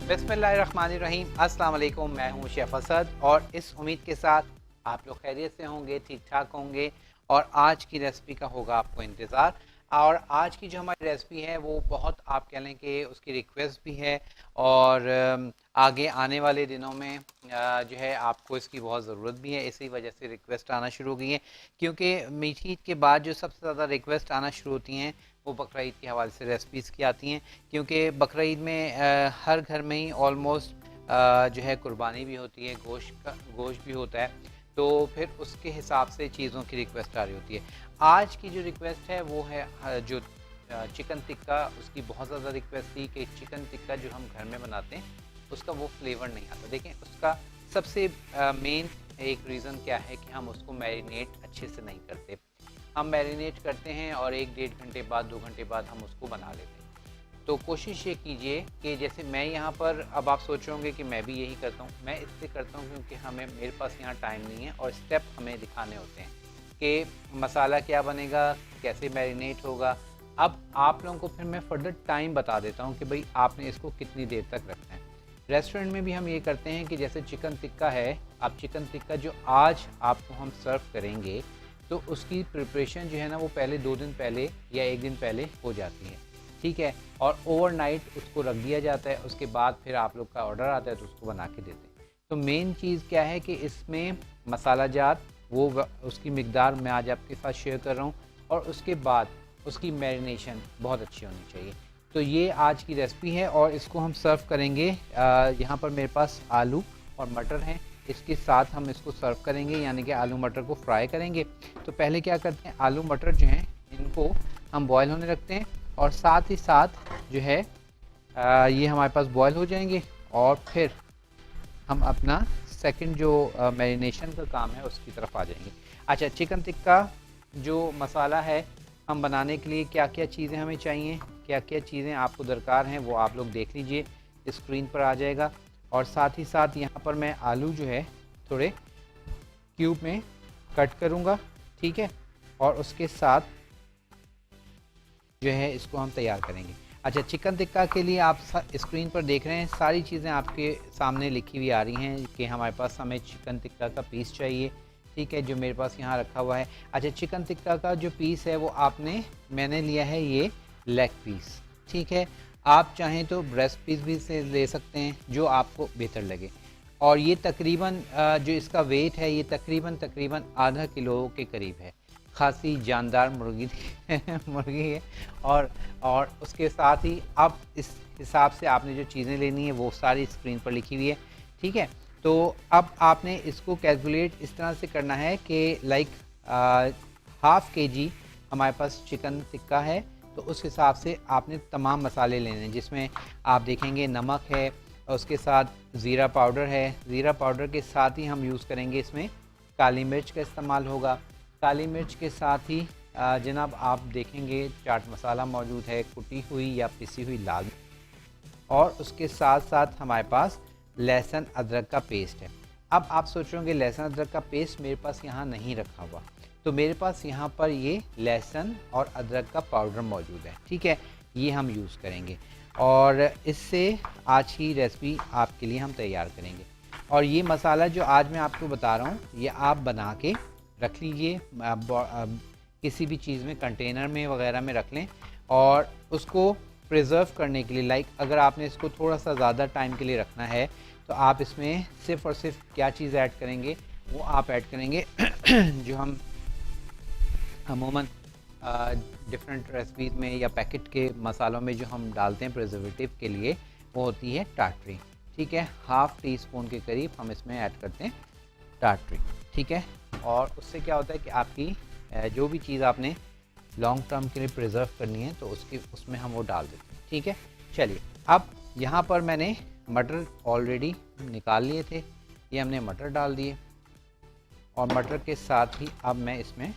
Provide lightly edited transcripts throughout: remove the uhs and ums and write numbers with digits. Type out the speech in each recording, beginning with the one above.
बिस्मिल्लाहिर्रहमानिर्रहीम। अस्सलाम वालेकुम। मैं हूं शेफ असद और इस उम्मीद के साथ आप लोग खैरियत से होंगे, ठीक ठाक होंगे और आज की रेसिपी का होगा आपको इंतज़ार। और आज की जो हमारी रेसिपी है वो बहुत आप कह लें कि उसकी रिक्वेस्ट भी है और आगे आने वाले दिनों में जो है आपको इसकी बहुत ज़रूरत भी है, इसी वजह से रिक्वेस्ट आना शुरू हो गई है। क्योंकि मीठी ईद के बाद जो सबसे ज़्यादा रिक्वेस्ट आना शुरू होती हैं वो बकरा ईद के हवाले से रेसिपीज़ की आती हैं, क्योंकि बकरा ईद में हर घर में ही ऑलमोस्ट जो है कुर्बानी भी होती है, गोश्त भी होता है, तो फिर उसके हिसाब से चीज़ों की रिक्वेस्ट आ रही होती है। आज की जो रिक्वेस्ट है वो है जो चिकन टिक्का, उसकी बहुत ज़्यादा रिक्वेस्ट थी कि चिकन टिक्का जो हम घर में बनाते हैं उसका वो फ्लेवर नहीं आता। देखें, उसका सबसे मेन एक रीज़न क्या है कि हम उसको मैरिनेट अच्छे से नहीं करते। हम मैरिनेट करते हैं और 1-1.5 घंटे बाद, 2 घंटे बाद हम उसको बना लेते हैं। तो कोशिश ये कीजिए कि जैसे मैं यहाँ पर, अब आप सोच रहे होंगे कि मैं भी यही करता हूँ, मैं इसलिए करता हूँ क्योंकि मेरे पास यहाँ टाइम नहीं है और स्टेप हमें दिखाने होते हैं कि मसाला क्या बनेगा, कैसे मैरिनेट होगा। अब आप लोगों को फिर मैं फर्दर टाइम बता देता हूँ कि भाई आपने इसको कितनी देर तक रखना है। रेस्टोरेंट में भी हम ये करते हैं कि जैसे चिकन टिक्का है, अब चिकन टिक्का जो आज आपको हम सर्व करेंगे तो उसकी प्रिपरेशन जो है ना वो पहले 2 दिन पहले या 1 दिन पहले हो जाती है, ठीक है। और ओवरनाइट उसको रख दिया जाता है, उसके बाद फिर आप लोग का ऑर्डर आता है तो उसको बना के देते हैं। तो मेन चीज़ क्या है कि इसमें मसाला जात वो उसकी मकदार मैं आज आपके साथ शेयर कर रहा हूँ और उसके बाद उसकी मैरिनेशन बहुत अच्छी होनी चाहिए। तो ये आज की रेसिपी है और इसको हम सर्व करेंगे। यहाँ पर मेरे पास आलू और मटर हैं, इसके साथ हम इसको सर्व करेंगे, यानी कि आलू मटर को फ्राई करेंगे। तो पहले क्या करते हैं, आलू मटर जो हैं इनको हम बॉयल होने रखते हैं और साथ ही साथ जो है ये हमारे पास बॉयल हो जाएंगे और फिर हम अपना सेकंड जो मैरिनेशन का काम है उसकी तरफ आ जाएंगे। अच्छा, चिकन टिक्का जो मसाला है हम बनाने के लिए क्या क्या चीज़ें हमें चाहिए, क्या क्या चीज़ें आपको दरकार हैं, वो आप लोग देख लीजिए, स्क्रीन पर आ जाएगा। और साथ ही साथ यहाँ पर मैं आलू जो है थोड़े क्यूब में कट करूँगा, ठीक है, और उसके साथ जो है इसको हम तैयार करेंगे। अच्छा, चिकन टिक्का के लिए आप स्क्रीन पर देख रहे हैं सारी चीज़ें आपके सामने लिखी हुई आ रही हैं कि हमारे पास हमें चिकन टिक्का का पीस चाहिए, ठीक है, जो मेरे पास यहाँ रखा हुआ है। अच्छा, चिकन टिक्का का जो पीस है वो मैंने लिया है ये लेग पीस, ठीक है। आप चाहें तो ब्रेस्ट पीस भी से ले सकते हैं, जो आपको बेहतर लगे। और ये तकरीबन जो इसका वेट है ये तकरीबन आधा किलो के करीब है। खासी जानदार मुर्गी मुर्गी है और उसके साथ ही अब इस हिसाब से आपने जो चीज़ें लेनी है वो सारी स्क्रीन पर लिखी हुई है, ठीक है। तो अब आपने इसको कैलकुलेट इस तरह से करना है कि लाइक हाफ़ केजी हमारे पास चिकन टिक्का है, तो उस हिसाब से आपने तमाम मसाले लेने हैं, जिसमें आप देखेंगे नमक है और उसके साथ ज़ीरा पाउडर है। ज़ीरा पाउडर के साथ ही हम यूज़ करेंगे इसमें काली मिर्च का इस्तेमाल होगा। काली मिर्च के साथ ही जनाब आप देखेंगे चाट मसाला मौजूद है, कुटी हुई या पिसी हुई लाल, और उसके साथ साथ हमारे पास लहसुन अदरक का पेस्ट है। अब आप सोच रहे होंगे लहसुन अदरक का पेस्ट मेरे पास यहाँ नहीं रखा हुआ, तो मेरे पास यहाँ पर ये लहसुन और अदरक का पाउडर मौजूद है, ठीक है, ये हम यूज़ करेंगे और इससे आज की रेसिपी आपके लिए हम तैयार करेंगे। और ये मसाला जो आज मैं आपको बता रहा हूँ ये आप बना के रख लीजिए, किसी भी चीज़ में, कंटेनर में वगैरह में रख लें और उसको प्रिज़र्व करने के लिए, लाइक अगर आपने इसको थोड़ा सा ज़्यादा टाइम के लिए रखना है तो आप इसमें सिर्फ़ और सिर्फ क्या चीज़ ऐड करेंगे, वो आप ऐड करेंगे जो हम अमूमन डिफरेंट रेसिपीज़ में या पैकेट के मसालों में जो हम डालते हैं प्रिजर्वेटिव के लिए, वो होती है टाटरी, ठीक है। हाफ़ टी स्पून के करीब हम इसमें ऐड करते हैं टाटरी, ठीक है। और उससे क्या होता है कि आपकी जो भी चीज़ आपने लॉन्ग टर्म के लिए प्रिजर्व करनी है तो उसमें हम वो डाल देते हैं, ठीक है। चलिए, अब यहाँ पर मैंने मटर ऑलरेडी निकाल लिए थे, ये हमने मटर डाल दिए और मटर के साथ ही अब मैं इसमें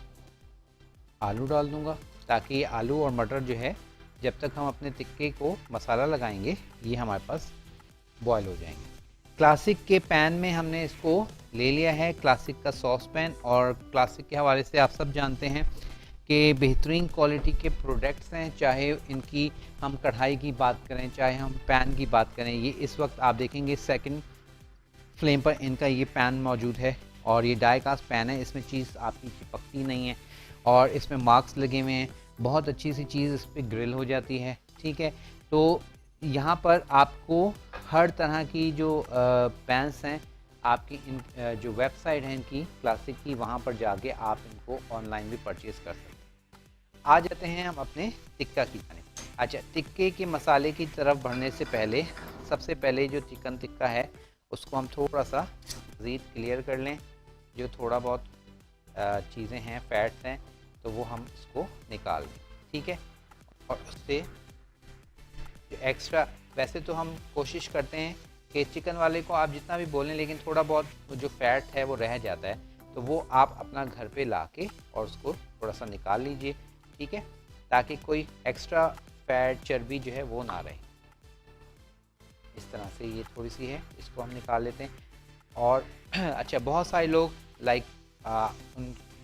आलू डाल दूँगा, ताकि ये आलू और मटर जो है जब तक हम अपने टिक्के को मसाला लगाएंगे ये हमारे पास बॉयल हो जाएंगे। क्लासिक के पैन में हमने इसको ले लिया है, क्लासिक का सॉस पैन, और क्लासिक के हवाले से आप सब जानते हैं के बेहतरीन क्वालिटी के प्रोडक्ट्स हैं, चाहे इनकी हम कढ़ाई की बात करें, चाहे हम पैन की बात करें। ये इस वक्त आप देखेंगे सेकंड फ्लेम पर इनका ये पैन मौजूद है और ये डाई कास्ट पैन है, इसमें चीज़ आपकी चिपकती नहीं है और इसमें मार्क्स लगे हुए हैं। बहुत अच्छी सी चीज़ इस पर ग्रिल हो जाती है, ठीक है। तो यहाँ पर आपको हर तरह की जो पैंस हैं आपकी इन जो वेबसाइट है इनकी क्लासिक की, वहाँ पर जाके आप इनको ऑनलाइन भी परचेज़ कर सकते हैं। आ जाते हैं हम अपने टिक्का की जानिब। अच्छा, टिक्के के मसाले की तरफ बढ़ने से पहले सबसे पहले जो चिकन टिक्का है उसको हम थोड़ा सा मज़ीद क्लियर कर लें। जो थोड़ा बहुत चीज़ें हैं, फैट्स हैं, तो वो हम इसको निकाल लें, ठीक है। और उससे जो एक्स्ट्रा, वैसे तो हम कोशिश करते हैं कि चिकन वाले को आप जितना भी बोलें, लेकिन थोड़ा बहुत जो फैट है वो रह जाता है, तो वो आप अपना घर पे लाके और उसको थोड़ा सा निकाल लीजिए, ठीक है, ताकि कोई एक्स्ट्रा फैट चर्बी जो है वो ना रहे। इस तरह से ये थोड़ी सी है, इसको हम निकाल लेते हैं। और अच्छा, बहुत सारे लोग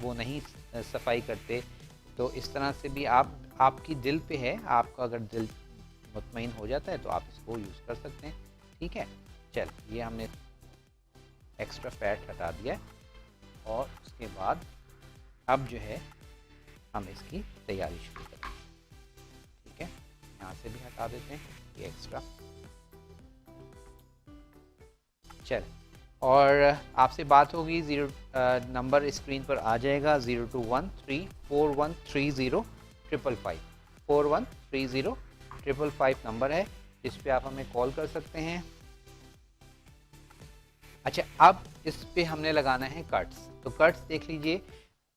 वो नहीं सफाई करते, तो इस तरह से भी आपकी दिल पे है, आपका अगर दिल मुतमईन हो जाता है तो आप इसको यूज़ कर सकते हैं, ठीक है। चल, ये हमने एक्स्ट्रा फैट हटा दिया और उसके बाद अब जो है हम इसकी तैयारी शुरू करेंगे, ठीक है। यहाँ से भी हटा देते हैं ये एक्स्ट्रा। चल, और आपसे बात होगी, नंबर स्क्रीन पर आ जाएगा 0213413055 413055 नंबर है, जिस पे आप हमें कॉल कर सकते हैं। अच्छा, अब इस पे हमने लगाना है कट्स। तो कट्स देख लीजिए,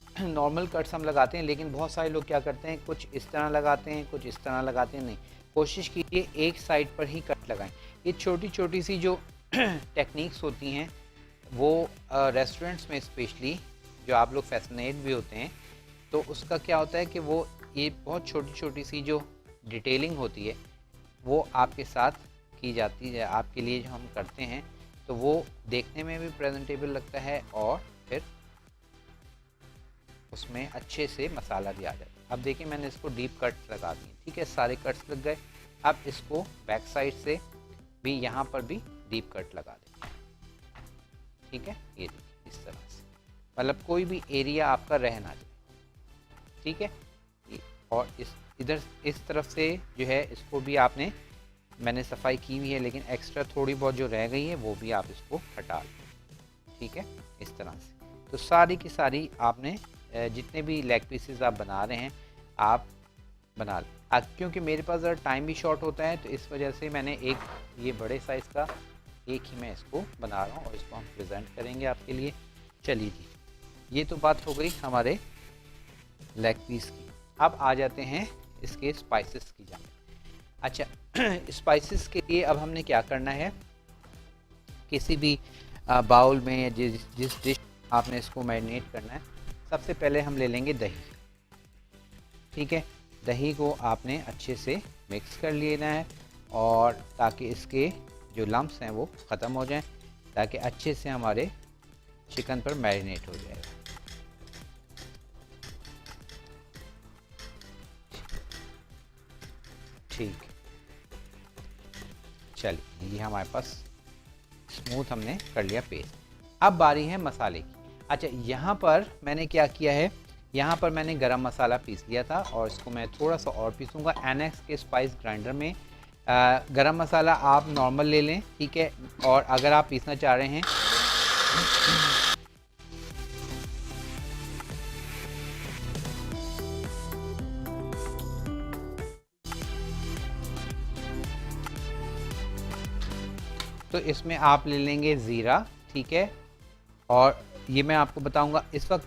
नॉर्मल कट्स हम लगाते हैं, लेकिन बहुत सारे लोग क्या करते हैं, कुछ इस तरह लगाते हैं, कुछ इस तरह लगाते हैं। नहीं, कोशिश कीजिए एक साइड पर ही कट लगाएं। ये छोटी छोटी सी जो टेक्निक्स होती हैं वो रेस्टोरेंट्स में स्पेशली जो आप लोग फैसिनेट भी होते हैं, तो उसका क्या होता है कि वो ये बहुत छोटी छोटी सी जो डिटेलिंग होती है वो आपके साथ की जाती है, आपके लिए जो हम करते हैं, तो वो देखने में भी प्रेजेंटेबल लगता है और फिर उसमें अच्छे से मसाला भी आ जाता है। अब देखिए, मैंने इसको डीप कट्स लगा दिए, ठीक है, सारे कट्स लग गए। अब इसको बैक साइड से भी यहाँ पर भी डीप कट लगा देते हैं, ठीक है। ये देखिए इस तरह से, मतलब कोई भी एरिया आपका रह ना जाए, ठीक है। और इधर इस तरफ से जो है इसको भी मैंने सफाई की हुई है, लेकिन एक्स्ट्रा थोड़ी बहुत जो रह गई है वो भी आप इसको हटा लें, ठीक है, इस तरह से। तो सारी की सारी आपने जितने भी लेग पीसेस आप बना रहे हैं आप बना लें। क्योंकि मेरे पास ज़रा टाइम भी शॉर्ट होता है, तो इस वजह से मैंने एक ये बड़े साइज़ का एक ही मैं इसको बना रहा हूँ और इसको हम प्रेजेंट करेंगे आपके लिए। चलिए जी, ये तो बात हो गई हमारे लेग पीस की। अब आ जाते हैं इसके स्पाइसेस की जानिब। अच्छा, स्पाइसेस के लिए अब हमने क्या करना है, किसी भी बाउल में जिस डिश आपने इसको मैरिनेट करना है, सबसे पहले हम ले लेंगे दही, ठीक है। दही को आपने अच्छे से मिक्स कर लेना है और ताकि इसके जो लम्प्स हैं वो ख़त्म हो जाएं, ताकि अच्छे से हमारे चिकन पर मैरिनेट हो जाएगा। ठीक, चलिए, ये हमारे पास स्मूथ हमने कर लिया पेस्ट। अब बारी है मसाले की। अच्छा, यहाँ पर मैंने क्या किया है, यहाँ पर मैंने गरम मसाला पीस लिया था और इसको मैं थोड़ा सा और पीसूँगा। एनेक्स के स्पाइस ग्राइंडर में गरम मसाला आप नॉर्मल ले लें, ठीक है। और अगर आप पीसना चाह रहे हैं तो इसमें आप ले लेंगे ज़ीरा, ठीक है। और ये मैं आपको बताऊंगा, इस वक्त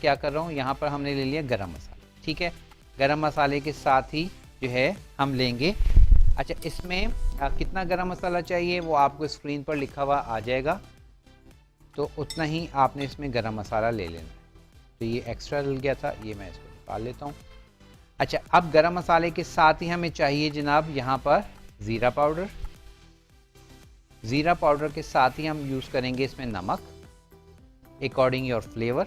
क्या कर रहा हूँ, यहाँ पर हमने ले लिया गरम मसाला, ठीक है। गरम मसाले के साथ ही जो है हम लेंगे, अच्छा, इसमें कितना गरम मसाला चाहिए वो आपको स्क्रीन पर लिखा हुआ आ जाएगा, तो उतना ही आपने इसमें गरम मसाला ले लेना। तो ये एक्स्ट्रा डल गया था, ये मैं इसको निकाल लेता हूँ। अच्छा, अब गरम मसाले के साथ ही हमें चाहिए जनाब यहाँ पर ज़ीरा पाउडर। ज़ीरा पाउडर के साथ ही हम यूज़ करेंगे इसमें नमक अकॉर्डिंग योर फ्लेवर,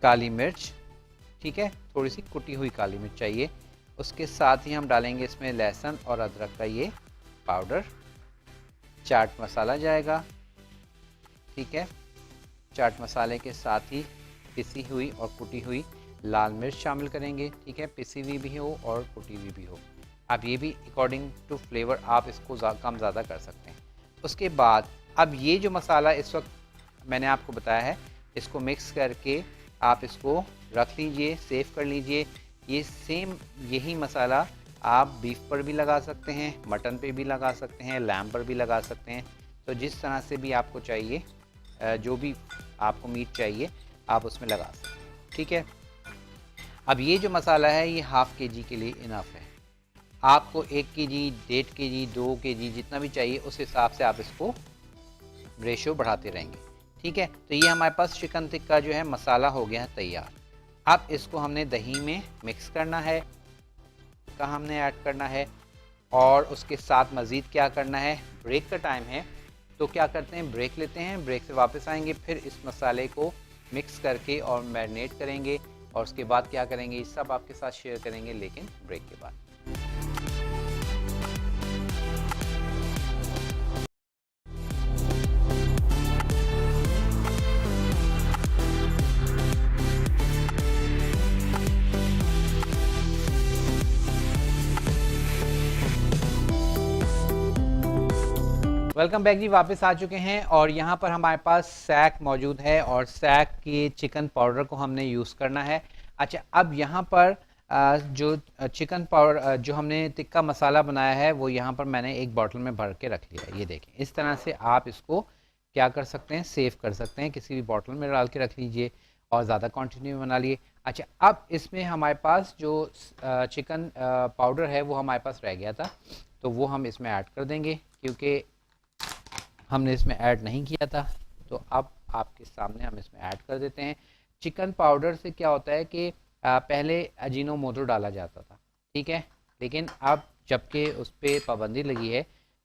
काली मिर्च ठीक है, थोड़ी सी कुटी हुई काली मिर्च चाहिए। उसके साथ ही हम डालेंगे इसमें लहसुन और अदरक का ये पाउडर, चाट मसाला जाएगा, ठीक है। चाट मसाले के साथ ही पिसी हुई और कुटी हुई लाल मिर्च शामिल करेंगे, ठीक है, पिसी हुई भी हो और कुटी हुई भी हो। अब ये भी अकॉर्डिंग टू फ्लेवर आप इसको कम ज़्यादा कर सकते हैं। उसके बाद अब ये जो मसाला इस वक्त मैंने आपको बताया है, इसको मिक्स करके आप इसको रख लीजिए, सेव कर लीजिए। ये सेम यही मसाला आप बीफ पर भी लगा सकते हैं, मटन पे भी लगा सकते हैं, लैम्ब पर भी लगा सकते हैं। तो जिस तरह से भी आपको चाहिए, जो भी आपको मीट चाहिए आप उसमें लगा सकते हैं, ठीक है। अब ये जो मसाला है ये हाफ़ केजी के लिए इनफ है। आपको 1 केजी, 1.5 केजी, 2 केजी जितना भी चाहिए उस हिसाब से आप इसको रेशो बढ़ाते रहेंगे, ठीक है। तो ये हमारे पास चिकन टिक्का जो है मसाला हो गया है तैयार। अब इसको हमने दही में मिक्स करना है, का हमने ऐड करना है। और उसके साथ मज़ीद क्या करना है, ब्रेक का टाइम है तो क्या करते हैं, ब्रेक लेते हैं, ब्रेक से वापस आएंगे, फिर इस मसाले को मिक्स करके और मैरिनेट करेंगे और उसके बाद क्या करेंगे, ये सब आपके साथ शेयर करेंगे लेकिन ब्रेक के बाद। वेलकम बैक जी, वापस आ चुके हैं और यहाँ पर हमारे पास सैक मौजूद है और सैक के चिकन पाउडर को हमने यूज़ करना है। अच्छा, अब यहाँ पर जो चिकन पाउडर जो हमने टिक्का मसाला बनाया है वो यहाँ पर मैंने एक बॉटल में भर के रख लिया है। ये देखें, इस तरह से आप इसको क्या कर सकते हैं, सेव कर सकते हैं, किसी भी बॉटल में डाल के रख लीजिए और ज़्यादा क्वान्टिटी में बना लिए। अच्छा, अब इसमें हमारे पास जो चिकन पाउडर है वो हमारे पास रह गया था, तो वो हम इसमें ऐड कर देंगे क्योंकि हमने इसमें ऐड नहीं किया था। तो अब आपके सामने हम इसमें ऐड कर देते हैं। चिकन पाउडर से क्या होता है कि पहले अजीनोमोटो डाला जाता था, ठीक है, लेकिन अब जबकि उस पर पाबंदी लगी है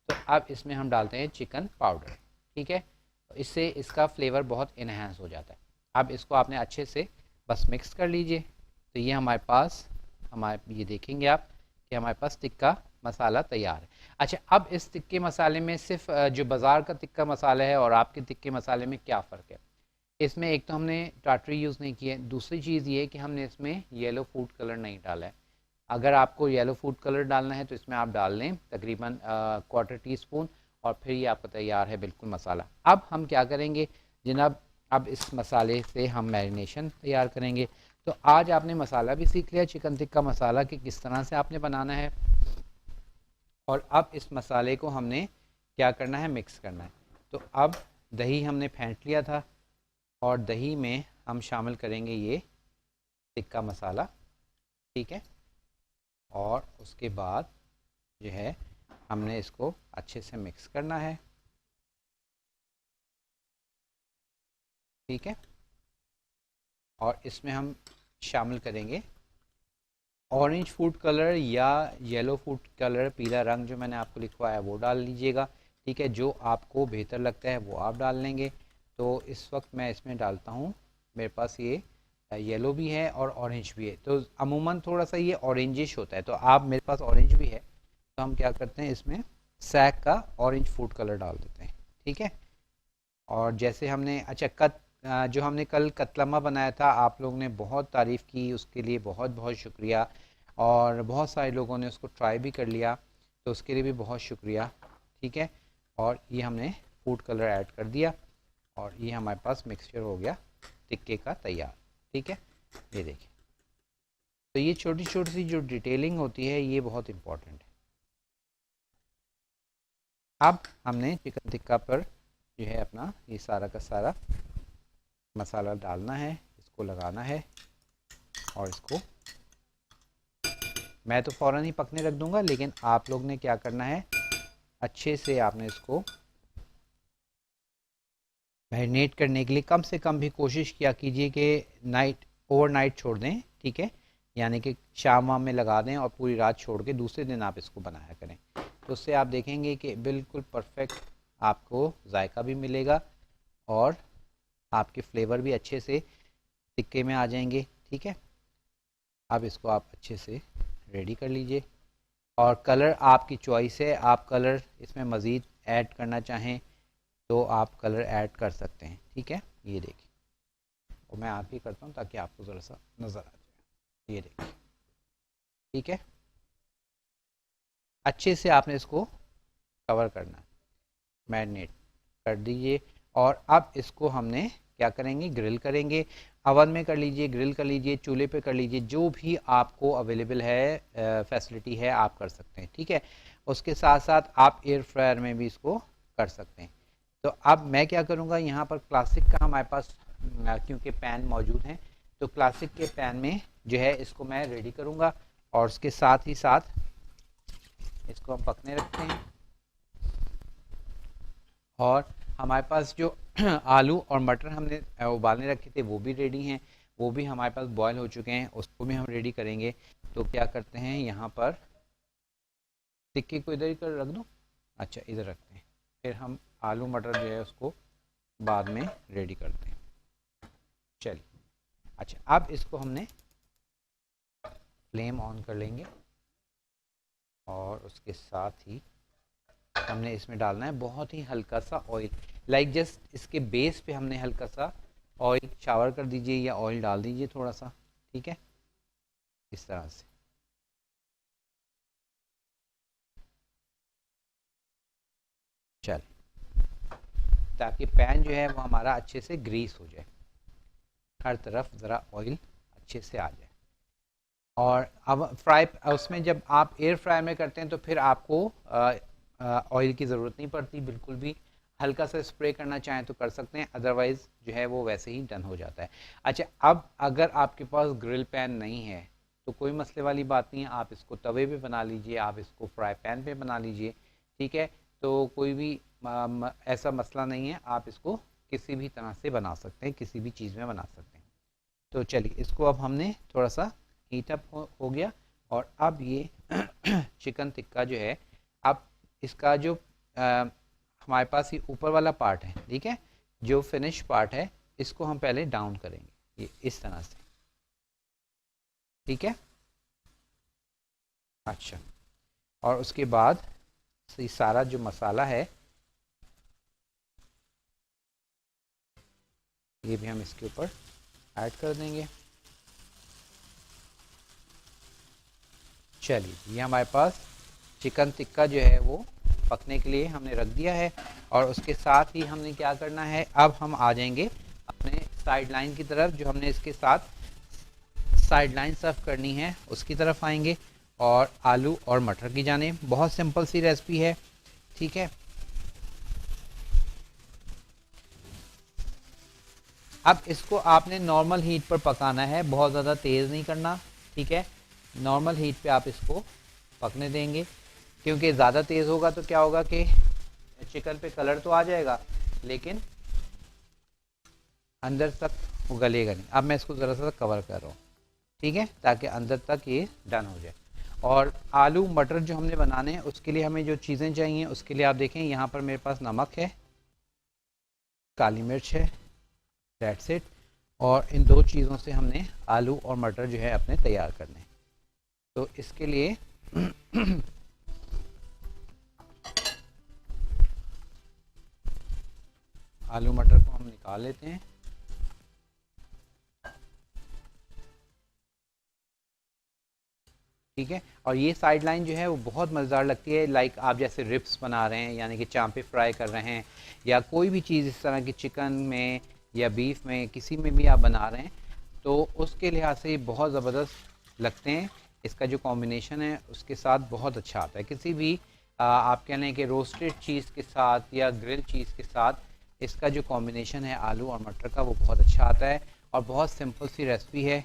तो अब इसमें हम डालते हैं चिकन पाउडर, ठीक है। तो इससे इसका फ्लेवर बहुत इन्हेंस हो जाता है। अब इसको आपने अच्छे से बस मिक्स कर लीजिए। तो ये हमारे पास ये देखेंगे आप कि हमारे पास टिक्का मसाला तैयार है। अच्छा, अब इस टिक्के मसाले में सिर्फ जो बाज़ार का टिक्का मसाला है और आपके टिक्के मसाले में क्या फ़र्क है, इसमें एक तो हमने टाटरी यूज़ नहीं की है, दूसरी चीज़ ये है कि हमने इसमें येलो फूड कलर नहीं डाला है। अगर आपको येलो फूड कलर डालना है तो इसमें आप डाल लें तकरीबन 1/4 टीस्पून और फिर ये आपका तैयार है बिल्कुल मसाला। अब हम क्या करेंगे जनाब, अब इस मसाले से हम मैरिनेशन तैयार करेंगे। तो आज आपने मसाला भी सीख लिया चिकन टिक्का मसाला कि किस तरह से आपने बनाना है, और अब इस मसाले को हमने क्या करना है, मिक्स करना है। तो अब दही हमने फेंट लिया था और दही में हम शामिल करेंगे ये टिक्का मसाला, ठीक है। और उसके बाद जो है हमने इसको अच्छे से मिक्स करना है, ठीक है। और इसमें हम शामिल करेंगे ऑरेंज फूड कलर या येलो फूड कलर, पीला रंग जो मैंने आपको लिखवाया वो डाल लीजिएगा, ठीक है। जो आपको बेहतर लगता है वो आप डाल लेंगे। तो इस वक्त मैं इसमें डालता हूँ, मेरे पास ये येलो भी है और ऑरेंज भी है, तो अमूमन थोड़ा सा ये ऑरेंजिश होता है, तो आप मेरे पास ऑरेंज भी है तो हम क्या करते हैं इसमें सैक का ऑरेंज फूड कलर डाल देते हैं, ठीक है। और जैसे हमने जो हमने कल कतलमा बनाया था, आप लोगों ने बहुत तारीफ़ की, उसके लिए बहुत बहुत शुक्रिया। और बहुत सारे लोगों ने उसको ट्राई भी कर लिया, तो उसके लिए भी बहुत शुक्रिया, ठीक है। और ये हमने फूड कलर ऐड कर दिया और ये हमारे पास मिक्सचर हो गया टिक्के का तैयार, ठीक है। ये देखिए, तो ये छोटी छोटी सी जो डिटेलिंग होती है ये बहुत इम्पोर्टेंट है। अब हमने चिकन टिक्का पर जो है अपना ये सारा का सारा मसाला डालना है, इसको लगाना है और इसको मैं तो फ़ौरन ही पकने रख दूंगा, लेकिन आप लोग ने क्या करना है, अच्छे से आपने इसको मैरिनेट करने के लिए कम से कम भी कोशिश किया कीजिए कि ओवरनाइट छोड़ दें, ठीक है। यानी कि शाम वाम में लगा दें और पूरी रात छोड़ के दूसरे दिन आप इसको बनाया करें, तो उससे आप देखेंगे कि बिल्कुल परफेक्ट आपको जायका भी मिलेगा और आपके फ्लेवर भी अच्छे से टिक्के में आ जाएंगे, ठीक है। अब इसको आप अच्छे से रेडी कर लीजिए। और कलर आपकी चॉइस है, आप कलर इसमें मज़ीद ऐड करना चाहें तो आप कलर ऐड कर सकते हैं। ठीक है, ये देखिए, और मैं आप ही करता हूँ ताकि आपको ज़रा सा नज़र आ जाए। ये देखिए, ठीक है, अच्छे से आपने इसको कवर करना, मैरिनेट कर दीजिए। और अब इसको हमने क्या करेंगे, ग्रिल करेंगे। अवन में कर लीजिए, ग्रिल कर लीजिए, चूल्हे पे कर लीजिए, जो भी आपको अवेलेबल है फैसिलिटी है आप कर सकते हैं। ठीक है, उसके साथ साथ आप एयर फ्रायर में भी इसको कर सकते हैं। तो अब मैं क्या करूँगा, यहाँ पर क्लासिक का हमारे पास क्योंकि पैन मौजूद हैं, तो क्लासिक के पैन में जो है इसको मैं रेडी करूँगा। और उसके साथ ही साथ इसको हम पकने रखते हैं। और हमारे पास जो आलू और मटर हमने उबालने रखे थे वो भी रेडी हैं, वो भी हमारे पास बॉयल हो चुके हैं, उसको भी हम रेडी करेंगे। तो क्या करते हैं, यहाँ पर टिक्की को इधर ही कर रख दूँ, अच्छा इधर रखते हैं, फिर हम आलू मटर जो है उसको बाद में रेडी करते हैं। चलिए, अच्छा अब इसको हमने फ्लेम ऑन कर लेंगे और उसके साथ ही हमने इसमें डालना है बहुत ही हल्का सा ऑयल, लाइक जस्ट इसके बेस पे हमने हल्का सा ऑयल शावर कर दीजिए या ऑयल डाल दीजिए थोड़ा सा। ठीक है, इस तरह से। चल, ताकि पैन जो है वो हमारा अच्छे से ग्रीस हो जाए, हर तरफ ज़रा ऑयल अच्छे से आ जाए। और अब फ्राई उसमें जब आप एयर फ्राई में करते हैं तो फिर आपको ऑयल की ज़रूरत नहीं पड़ती बिल्कुल भी। हल्का सा स्प्रे करना चाहें तो कर सकते हैं, अदरवाइज़ जो है वो वैसे ही डन हो जाता है। अच्छा, अब अगर आपके पास ग्रिल पैन नहीं है तो कोई मसले वाली बात नहीं है, आप इसको तवे पे बना लीजिए, आप इसको फ्राई पैन पे बना लीजिए। ठीक है, तो कोई भी ऐसा मसला नहीं है, आप इसको किसी भी तरह से बना सकते हैं, किसी भी चीज़ में बना सकते हैं। तो चलिए, इसको अब हमने थोड़ा सा हीट अप हो गया। और अब ये चिकन टिक्का जो है, अब इसका जो हमारे पास ये ऊपर वाला पार्ट है, ठीक है, जो फिनिश पार्ट है, इसको हम पहले डाउन करेंगे ये इस तरह से। ठीक है, अच्छा, और उसके बाद ये सारा जो मसाला है ये भी हम इसके ऊपर ऐड कर देंगे। चलिए, ये हमारे पास चिकन टिक्का जो है वो पकने के लिए हमने रख दिया है। और उसके साथ ही हमने क्या करना है, अब हम आ जाएंगे अपने साइड लाइन की तरफ, जो हमने इसके साथ साइड लाइन सर्व करनी है उसकी तरफ आएंगे। और आलू और मटर की जाने, बहुत सिंपल सी रेसिपी है। ठीक है, अब इसको आपने नॉर्मल हीट पर पकाना है, बहुत ज़्यादा तेज़ नहीं करना। ठीक है, नॉर्मल हीट पे आप इसको पकने देंगे, क्योंकि ज़्यादा तेज़ होगा तो क्या होगा कि चिकन पे कलर तो आ जाएगा लेकिन अंदर तक वो गलेगा नहीं। अब मैं इसको ज़रा सा कवर कर रहा हूँ, ठीक है, ताकि अंदर तक ये डन हो जाए। और आलू मटर जो हमने बनाने हैं उसके लिए हमें जो चीज़ें चाहिए उसके लिए आप देखें, यहाँ पर मेरे पास नमक है, काली मिर्च है, दैट्स इट। और इन दो चीज़ों से हमने आलू और मटर जो है अपने तैयार करने हैं। तो इसके लिए आलू मटर को हम निकाल लेते हैं। ठीक है, और ये साइड लाइन जो है वो बहुत मज़ेदार लगती है, लाइक आप जैसे रिप्स बना रहे हैं, यानी कि चांपे फ्राई कर रहे हैं, या कोई भी चीज़ इस तरह की चिकन में या बीफ में किसी में भी आप बना रहे हैं, तो उसके लिहाज से बहुत ज़बरदस्त लगते हैं। इसका जो कॉम्बिनेशन है उसके साथ बहुत अच्छा आता है। किसी भी आप कह लें कि रोस्टेड चीज़ के साथ या ग्रिल चीज़ के साथ इसका जो कॉम्बिनेशन है आलू और मटर का वो बहुत अच्छा आता है। और बहुत सिंपल सी रेसिपी है।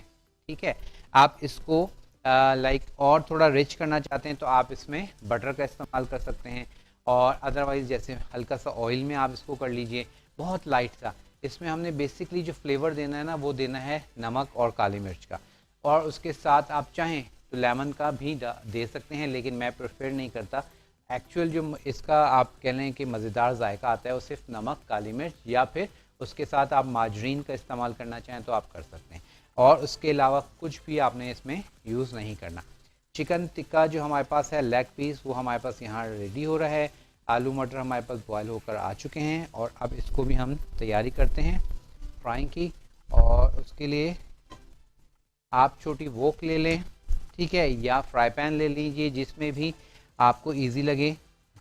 ठीक है, आप इसको लाइक और थोड़ा रिच करना चाहते हैं तो आप इसमें बटर का इस्तेमाल कर सकते हैं, और अदरवाइज़ जैसे हल्का सा ऑयल में आप इसको कर लीजिए, बहुत लाइट सा। इसमें हमने बेसिकली जो फ्लेवर देना है ना, वो देना है नमक और काली मिर्च का। और उसके साथ आप चाहें तो लेमन का भी दे सकते हैं, लेकिन मैं प्रेफर नहीं करता। एक्चुअल जो इसका आप कह लें कि मज़ेदार जायका आता है वो सिर्फ नमक, काली मिर्च, या फिर उसके साथ आप माजरीन का इस्तेमाल करना चाहें तो आप कर सकते हैं। और उसके अलावा कुछ भी आपने इसमें यूज़ नहीं करना। चिकन टिक्का जो हमारे पास है लेग पीस, वो हमारे पास यहाँ रेडी हो रहा है। आलू मटर हमारे पास बॉयल होकर आ चुके हैं और अब इसको भी हम तैयारी करते हैं फ्राइंग की। और उसके लिए आप छोटी वोक ले लें, ठीक है, या फ्राई पैन ले लीजिए, जिसमें भी आपको इजी लगे।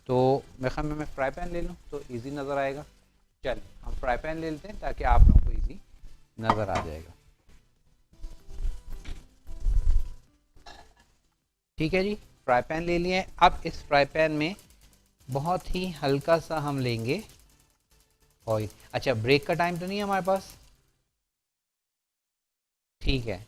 तो मेरे ख्याल में मैं फ्राई पैन ले लूँ तो इजी नज़र आएगा। चलिए हम फ्राई पैन ले लेते हैं ताकि आप लोगों को इजी नज़र आ जाएगा। ठीक है जी, फ्राई पैन ले लिए। अब इस फ्राई पैन में बहुत ही हल्का सा हम लेंगे ऑयल। अच्छा, ब्रेक का टाइम तो नहीं है हमारे पास? ठीक है,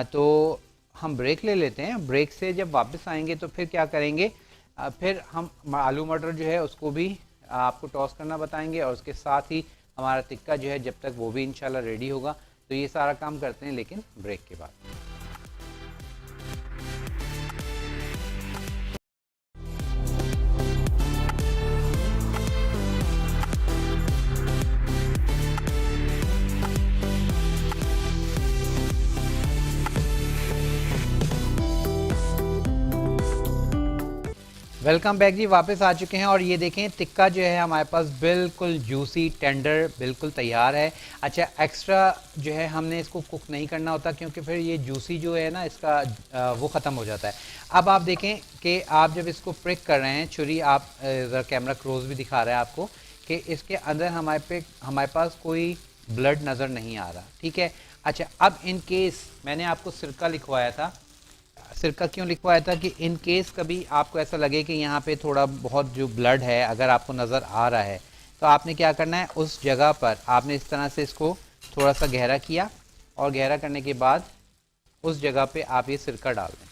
तो हम ब्रेक ले लेते हैं। ब्रेक से जब वापस आएंगे तो फिर क्या करेंगे, फिर हम आलू मटर जो है उसको भी आपको टॉस करना बताएंगे, और उसके साथ ही हमारा टिक्का जो है जब तक वो भी इंशाल्लाह रेडी होगा। तो ये सारा काम करते हैं लेकिन ब्रेक के बाद। वेलकम बैक जी, वापस आ चुके हैं। और ये देखें टिक्का जो है हमारे पास बिल्कुल जूसी टेंडर बिल्कुल तैयार है। अच्छा, एक्स्ट्रा जो है हमने इसको कुक नहीं करना होता, क्योंकि फिर ये जूसी जो है ना इसका वो ख़त्म हो जाता है। अब आप देखें कि आप जब इसको प्रिक कर रहे हैं, छुरी आप कैमरा क्लोज भी दिखा रहा है आपको कि इसके अंदर हमारे पास कोई ब्लड नज़र नहीं आ रहा, ठीक है। अच्छा, अब इन केस मैंने आपको सिरका लिखवाया था। सिरका क्यों लिखवाया था कि इन केस कभी आपको ऐसा लगे कि यहाँ पे थोड़ा बहुत जो ब्लड है अगर आपको नज़र आ रहा है, तो आपने क्या करना है, उस जगह पर आपने इस तरह से इसको थोड़ा सा गहरा किया, और गहरा करने के बाद उस जगह पे आप ये सिरका डाल दें,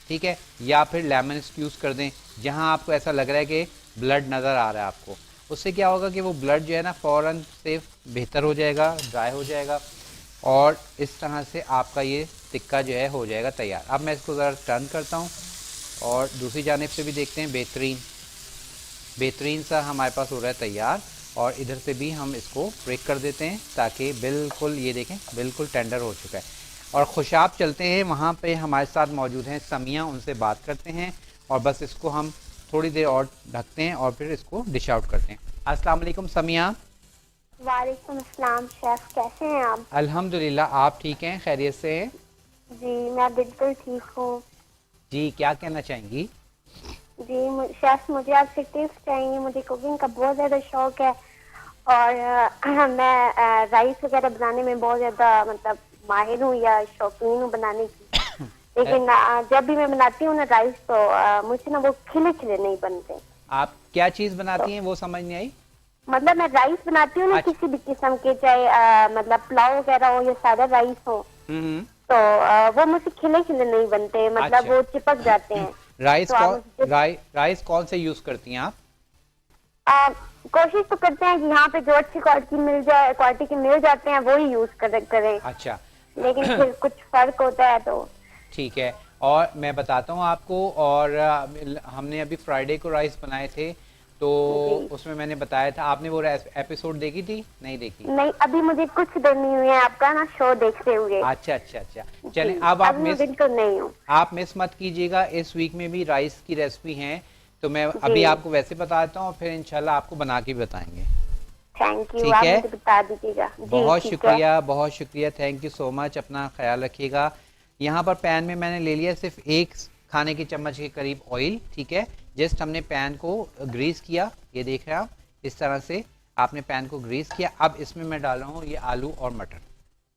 ठीक है। या फिर लेमन स्क्यूज़ कर दें जहाँ आपको ऐसा लग रहा है कि ब्लड नज़र आ रहा है आपको। उससे क्या होगा कि वो ब्लड जो है ना फ़ौरन से बेहतर हो जाएगा, ड्राई हो जाएगा, और इस तरह से आपका ये टिक्का जो है हो जाएगा तैयार। अब मैं इसको ज़रा टर्न करता हूँ और दूसरी जानिब से भी देखते हैं। बेहतरीन सा हमारे पास हो रहा है तैयार। और इधर से भी हम इसको ब्रेक कर देते हैं ताकि बिल्कुल ये देखें बिल्कुल टेंडर हो चुका है। और खुशाब चलते हैं, वहाँ पे हमारे साथ मौजूद हैं समिया, उनसे बात करते हैं और बस इसको हम थोड़ी देर और ढकते हैं और फिर इसको डिश आउट करते हैं। अस्सलाम वालेकुम समिया। वालेकुम अस्सलाम शेफ, कैसे हैं आप? अल्हम्दुलिल्लाह, आप ठीक हैं, खैरियत से हैं? जी मैं बिल्कुल ठीक हूँ। जी, क्या कहना चाहेंगी? जी शेफ, मुझे आपसे टिप्स चाहिए। मुझे कुकिंग का बहुत ज़्यादा शौक है और मैं राइस वगैरह बनाने में बहुत ज़्यादा मतलब माहिर हूँ या शौकीन हूँ बनाने की। लेकिन जब भी मैं बनाती हूँ ना राइस, तो मुझसे ना वो खिले खिले नहीं बनते। आप क्या चीज़ बनाती हैं वो समझ नहीं आई। मतलब मैं राइस बनाती हूँ ना अच्छा। किसी भी किस्म के, चाहे मतलब पुलाव वगैरह हो या सादा राइस हो, तो वो मुझसे खिले खिले नहीं बनते, मतलब अच्छा। वो चिपक जाते हैं। राइस कौन से यूज करती हैं आप? कोशिश तो करते हैं कि यहाँ पे जो अच्छी क्वालिटी के मिल जाते हैं वो ही यूज करें। अच्छा। लेकिन फिर कुछ फर्क होता है तो ठीक है, और मैं बताता हूँ आपको। और हमने अभी फ्राइडे को राइस बनाए थे, तो उसमें मैंने बताया था। आपने वो एपिसोड देखी थी? नहीं देखी? नहीं, अभी मुझे कुछ देर नहीं हुई है आपका ना शो देखते हुए। अच्छा अच्छा अच्छा, चलें। अब आप बिल्कुल नहीं हूँ। आप मिस मत कीजिएगा, इस वीक में भी राइस की रेसिपी है, तो मैं अभी आपको वैसे बताता हूँ, फिर इंशाल्लाह आपको बना के बताएंगे। थैंक यू, ठीक आप है, मुझे बता दीजिएगा। बहुत शुक्रिया, बहुत शुक्रिया, थैंक यू सो मच। अपना ख्याल रखिएगा। यहाँ पर पैन में मैंने ले लिया सिर्फ 1 खाने की चम्मच के करीब ऑयल, ठीक है। जस्ट हमने पैन को ग्रीस किया, ये देख रहे हैं आप, इस तरह से आपने पैन को ग्रीस किया। अब इसमें मैं डाल रहा हूँ ये आलू और मटर,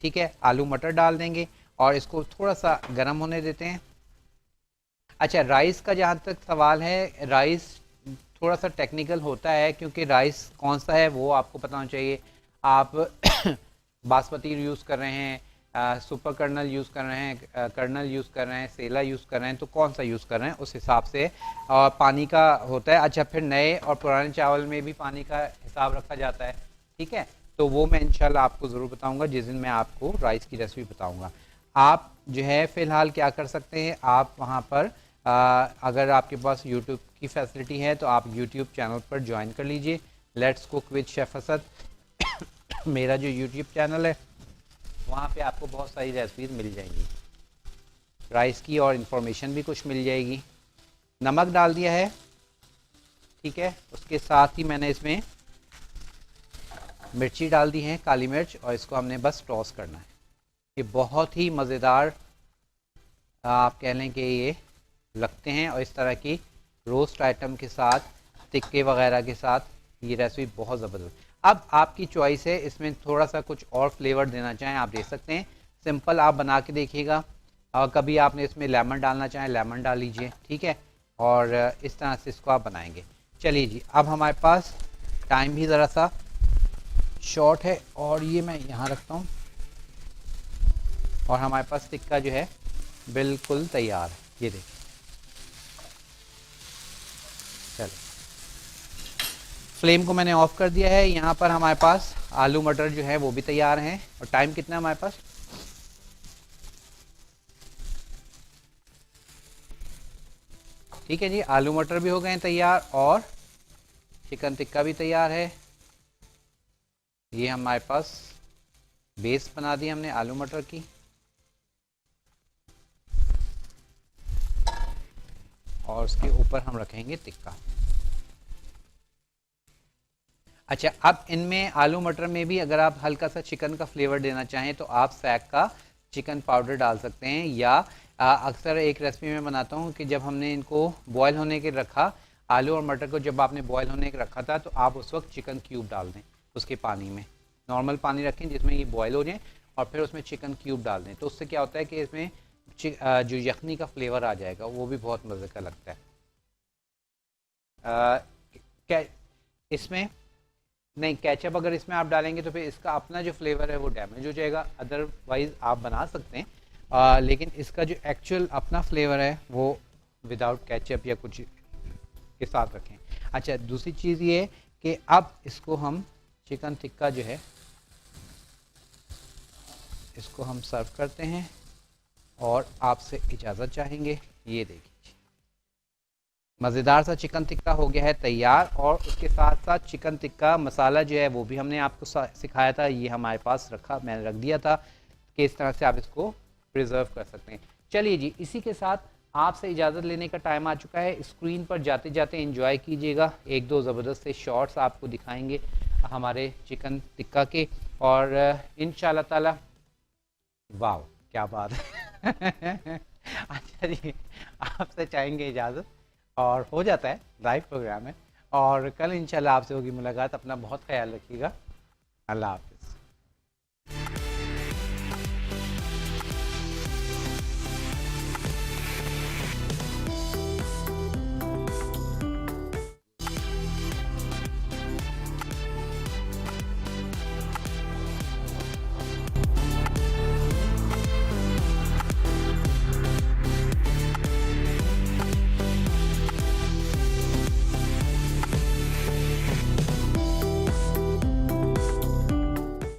ठीक है। आलू मटर डाल देंगे और इसको थोड़ा सा गर्म होने देते हैं। अच्छा, राइस का जहाँ तक सवाल है, राइस थोड़ा सा टेक्निकल होता है, क्योंकि राइस कौन सा है वो आपको पता होना चाहिए। आप बासमती यूज़ कर रहे हैं, सुपर कर्नल यूज़ कर रहे हैं, कर्नल यूज़ कर रहे हैं, सेला यूज़ कर रहे हैं, तो कौन सा यूज़ कर रहे हैं उस हिसाब से और पानी का होता है। अच्छा, फिर नए और पुराने चावल में भी पानी का हिसाब रखा जाता है, ठीक है। तो वो मैं इंशाल्लाह आपको ज़रूर बताऊंगा जिस दिन मैं आपको राइस की रेसिपी बताऊंगा। आप जो है फ़िलहाल क्या कर सकते हैं, आप वहाँ पर अगर आपके पास यूट्यूब की फैसिलिटी है तो आप यूट्यूब चैनल पर ज्वाइन कर लीजिए, let's cook with chef Asad. मेरा जो यूट्यूब चैनल है वहाँ पे आपको बहुत सारी रेसिपीज मिल जाएंगी, राइस की और इन्फॉर्मेशन भी कुछ मिल जाएगी। नमक डाल दिया है, ठीक है। उसके साथ ही मैंने इसमें मिर्ची डाल दी है, काली मिर्च, और इसको हमने बस टॉस करना है। ये बहुत ही मज़ेदार आप कह लें कि ये लगते हैं, और इस तरह की रोस्ट आइटम के साथ, टिक्के वगैरह के साथ ये रेसिपी बहुत ज़बरदस्त। अब आपकी चॉइस है, इसमें थोड़ा सा कुछ और फ्लेवर देना चाहें आप दे सकते हैं। सिंपल आप बना के देखिएगा, और कभी आपने इसमें लेमन डालना चाहें लेमन डाल लीजिए, ठीक है। और इस तरह से इसको आप बनाएंगे। चलिए जी, अब हमारे पास टाइम भी ज़रा सा शॉर्ट है, और ये मैं यहाँ रखता हूँ, और हमारे पास टिक्का जो है बिल्कुल तैयार है, ये देखिए। चलो, फ्लेम को मैंने ऑफ कर दिया है। यहाँ पर हमारे पास आलू मटर जो है वो भी तैयार हैं। और टाइम कितना है हमारे पास? ठीक है जी, आलू मटर भी हो गए हैं तैयार, और चिकन टिक्का भी तैयार है। ये हमारे पास बेस बना दी हमने आलू मटर की, और उसके ऊपर हम रखेंगे टिक्का। अच्छा, अब इनमें आलू मटर में भी अगर आप हल्का सा चिकन का फ्लेवर देना चाहें तो आप सैग का चिकन पाउडर डाल सकते हैं, या अक्सर एक रेसिपी में बनाता हूँ कि जब हमने इनको बॉयल होने के रखा, आलू और मटर को जब आपने बॉयल होने के रखा था, तो आप उस वक्त चिकन क्यूब डाल दें उसके पानी में। नॉर्मल पानी रखें जिसमें ये बॉयल हो जाए, और फिर उसमें चिकन क्यूब डाल दें। तो उससे क्या होता है कि इसमें जो यखनी का फ्लेवर आ जाएगा, वो भी बहुत मज़े का लगता है। क्या इसमें नहीं, केचप अगर इसमें आप डालेंगे तो फिर इसका अपना जो फ्लेवर है वो डैमेज हो जाएगा। अदरवाइज़ आप बना सकते हैं, लेकिन इसका जो एक्चुअल अपना फ्लेवर है वो विदाउट केचप या कुछ के साथ रखें। अच्छा, दूसरी चीज़ ये है कि अब इसको हम चिकन टिक्का जो है इसको हम सर्व करते हैं, और आपसे इजाज़त चाहेंगे। ये देखिए, मज़ेदार सा चिकन टिक्का हो गया है तैयार, और उसके साथ साथ चिकन टिक्का मसाला जो है वो भी हमने आपको सिखाया था, ये हमारे पास रखा, मैंने रख दिया था कि इस तरह से आप इसको प्रिजर्व कर सकते हैं। चलिए जी, इसी के साथ आपसे इजाज़त लेने का टाइम आ चुका है। स्क्रीन पर जाते जाते एंजॉय कीजिएगा, एक दो ज़बरदस्त से शॉट्स आपको दिखाएंगे हमारे चिकन टिक्का के, और इंशाल्लाह ताला, वाह क्या बात है। अच्छा जी, आपसे चाहेंगे इजाज़त, और हो जाता है, लाइव प्रोग्राम है, और कल इंशाल्लाह आपसे होगी मुलाकात। अपना बहुत ख्याल रखिएगा, अल्लाह हाफ़िज़।